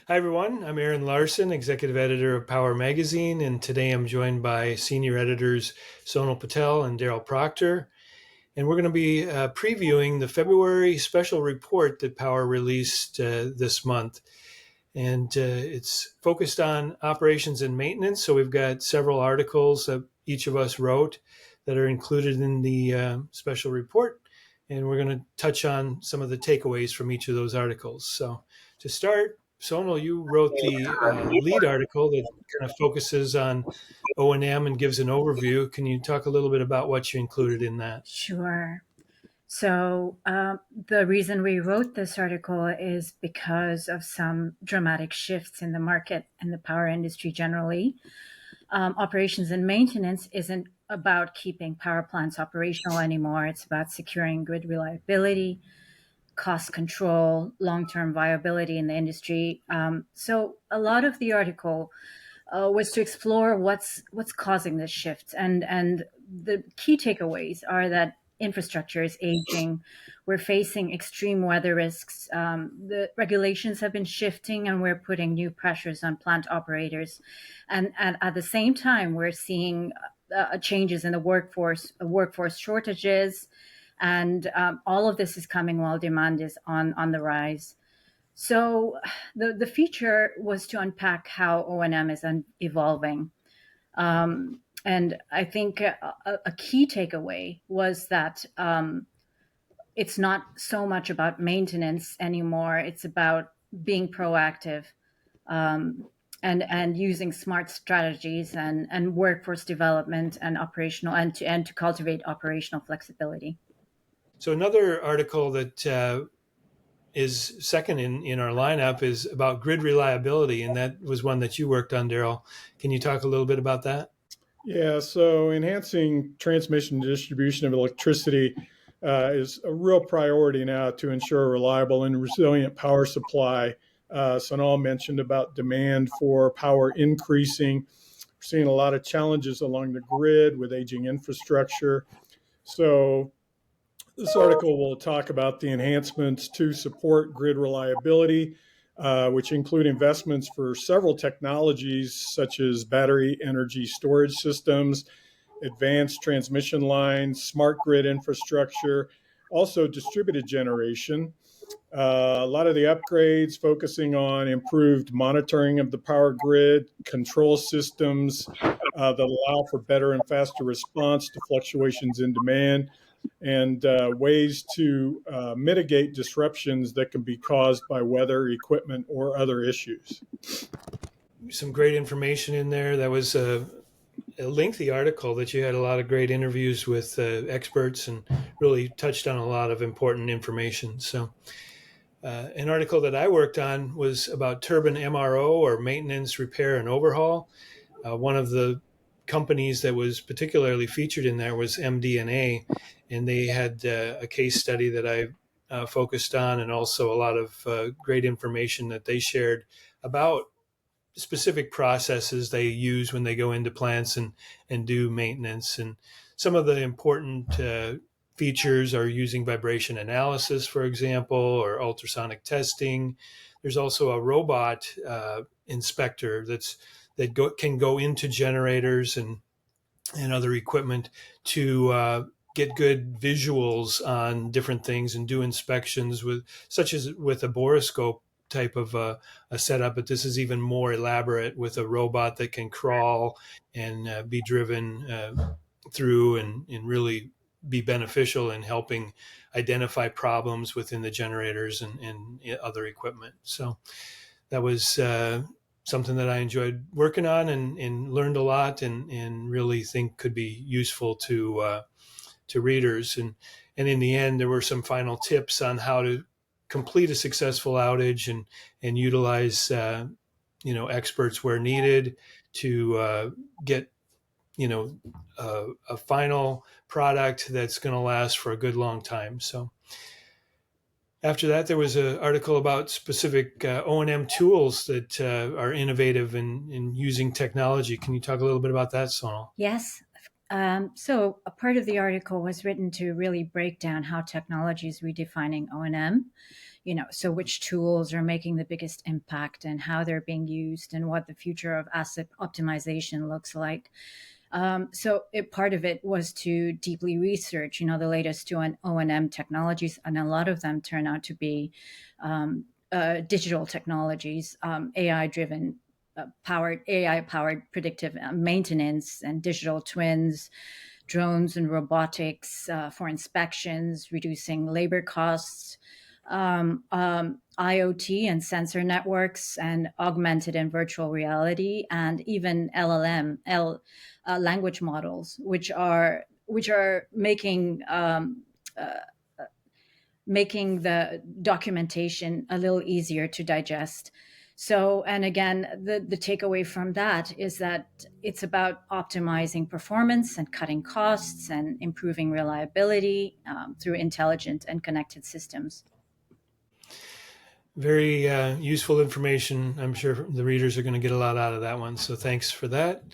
Hi, everyone. I'm Aaron Larson, executive editor of Power Magazine, and today I'm joined by senior editors Sonal Patel and Daryl Proctor. And we're going to be previewing the February special report that Power released this month. And it's focused on operations and maintenance. So we've got several articles that each of us wrote that are included in the special report. And we're going to touch on some of the takeaways from each of those articles. So to start, Sonal, you wrote the lead article that kind of focuses on O&M and gives an overview. Can you talk a little bit about what you included in that? Sure. So the reason we wrote this article is because of some dramatic shifts in the market and the power industry generally. Operations and maintenance isn't about keeping power plants operational anymore. It's about securing grid reliability, cost control, long-term viability in the industry. So a lot of the article was to explore what's causing this shift, and the key takeaways are that infrastructure is aging. We're facing extreme weather risks. The regulations have been shifting, and we're putting new pressures on plant operators. And at the same time, we're seeing changes in the workforce shortages, and all of this is coming while demand is on the rise. So the feature was to unpack how O&M is evolving. And I think a key takeaway was that it's not so much about maintenance anymore. It's about being proactive, and using smart strategies and workforce development and operational end to cultivate operational flexibility. So another article that is second in our lineup is about grid reliability, and that was one that you worked on, Daryl. Can you talk a little bit about that? Yeah, so enhancing transmission and distribution of electricity is a real priority now to ensure a reliable and resilient power supply. Sanal mentioned about demand for power increasing. We're seeing a lot of challenges along the grid with aging infrastructure. So this article will talk about the enhancements to support grid reliability, which include investments for several technologies such as battery energy storage systems, advanced transmission lines, smart grid infrastructure, also distributed generation. A lot of the upgrades focusing on improved monitoring of the power grid, control systems that allow for better and faster response to fluctuations in demand, and ways to mitigate disruptions that can be caused by weather, equipment, or other issues. Some great information in there. That was a lengthy article that you had a lot of great interviews with experts and really touched on a lot of important information. So an article that I worked on was about turbine MRO, or maintenance, repair, and overhaul. One of the companies that was particularly featured in there was MD&A, and they had a case study that I focused on, and also a lot of great information that they shared about specific processes they use when they go into plants and do maintenance. And some of the important features are using vibration analysis, for example, or ultrasonic testing. There's also a robot inspector can go into generators and other equipment to get good visuals on different things and do inspections such as with a boroscope type of a setup, but this is even more elaborate with a robot that can crawl and be driven through and really be beneficial in helping identify problems within the generators and other equipment. So that was something that I enjoyed working on and learned a lot and really think could be useful to readers. And in the end, there were some final tips on how to complete a successful outage and utilize experts where needed to get a final product that's going to last for a good long time. So after that, there was an article about specific O&M tools that are innovative in using technology. Can you talk a little bit about that, Sonal? Yes. So a part of the article was written to really break down how technology is redefining O&M. so which tools are making the biggest impact and how they're being used and what the future of asset optimization looks like. So part of it was to deeply research, the latest O&M technologies, and a lot of them turn out to be digital technologies, AI-driven, AI-powered predictive maintenance and digital twins, drones and robotics for inspections, reducing labor costs, IoT and sensor networks, and augmented and virtual reality, and even language models, which are making making the documentation a little easier to digest. So, and again, the takeaway from that is that it's about optimizing performance and cutting costs and improving reliability through intelligent and connected systems. Very useful information. I'm sure the readers are going to get a lot out of that one. So thanks for that.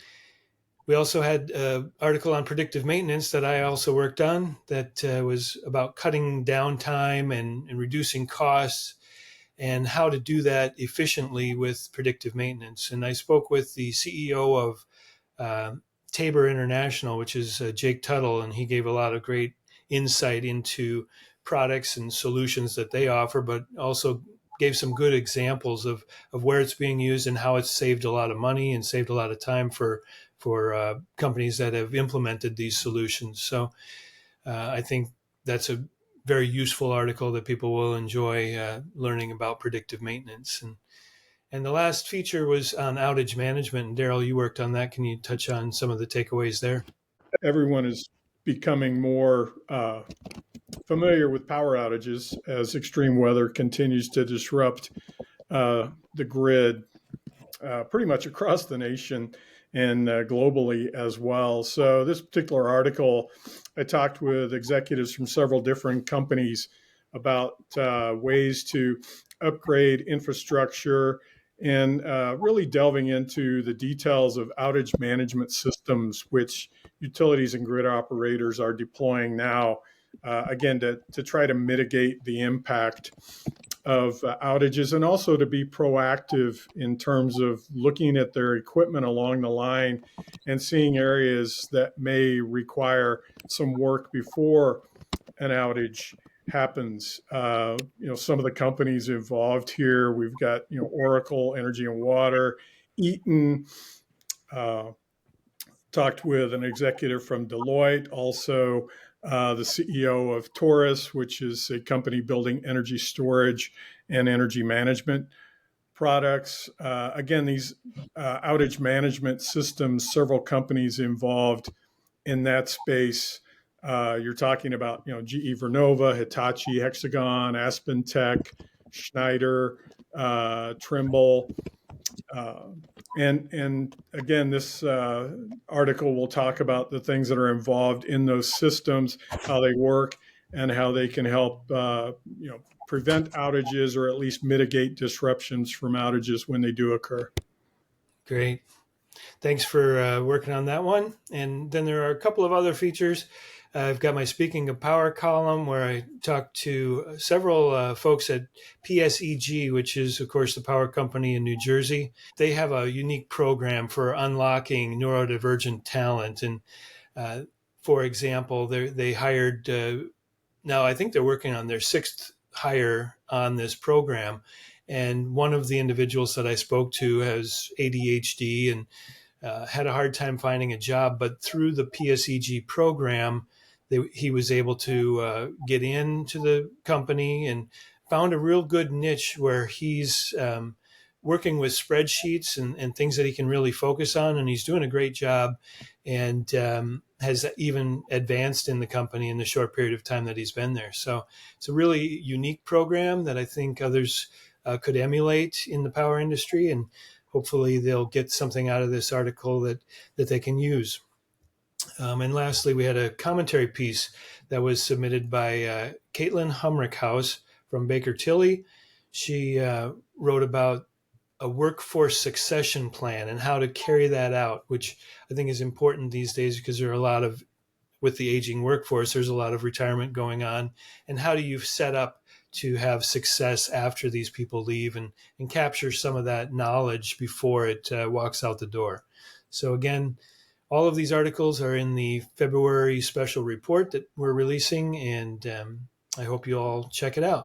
We also had an article on predictive maintenance that I also worked on that was about cutting downtime and reducing costs and how to do that efficiently with predictive maintenance. And I spoke with the CEO of Tabor International, which is Jake Tuttle, and he gave a lot of great insight into products and solutions that they offer, but also gave some good examples of where it's being used and how it's saved a lot of money and saved a lot of time for companies that have implemented these solutions. So I think that's a very useful article that people will enjoy learning about predictive maintenance. And the last feature was on outage management. And Daryl, you worked on that. Can you touch on some of the takeaways there? Everyone is becoming more familiar with power outages as extreme weather continues to disrupt the grid pretty much across the nation and globally as well. So this particular article, I talked with executives from several different companies about ways to upgrade infrastructure and really delving into the details of outage management systems, which utilities and grid operators are deploying now, again, to try to mitigate the impact of outages and also to be proactive in terms of looking at their equipment along the line and seeing areas that may require some work before an outage happens. Some of the companies involved here, we've got, Oracle, Energy and Water, Eaton, talked with an executive from Deloitte, also the CEO of Taurus, which is a company building energy storage and energy management products. Again, these outage management systems, several companies involved in that space. You're talking about, GE Vernova, Hitachi, Hexagon, Aspen Tech, Schneider, Trimble. And again, this article will talk about the things that are involved in those systems, how they work, and how they can help prevent outages or at least mitigate disruptions from outages when they do occur. Great. Thanks for working on that one. And then there are a couple of other features. I've got my Speaking of Power column where I talked to several folks at PSEG, which is, of course, the power company in New Jersey. They have a unique program for unlocking neurodivergent talent. And for example, they hired, now I think they're working on their sixth hire on this program. And one of the individuals that I spoke to has ADHD and had a hard time finding a job, but through the PSEG program, he was able to get into the company and found a real good niche where he's working with spreadsheets and things that he can really focus on. And he's doing a great job and has even advanced in the company in the short period of time that he's been there. So it's a really unique program that I think others could emulate in the power industry. And hopefully they'll get something out of this article that they can use. And lastly, we had a commentary piece that was submitted by Caitlin Humrickhouse from Baker Tilly. She wrote about a workforce succession plan and how to carry that out, which I think is important these days because there are with the aging workforce, there's a lot of retirement going on. And how do you set up to have success after these people leave, and capture some of that knowledge before it walks out the door. So again, all of these articles are in the February special report that we're releasing, and I hope you all check it out.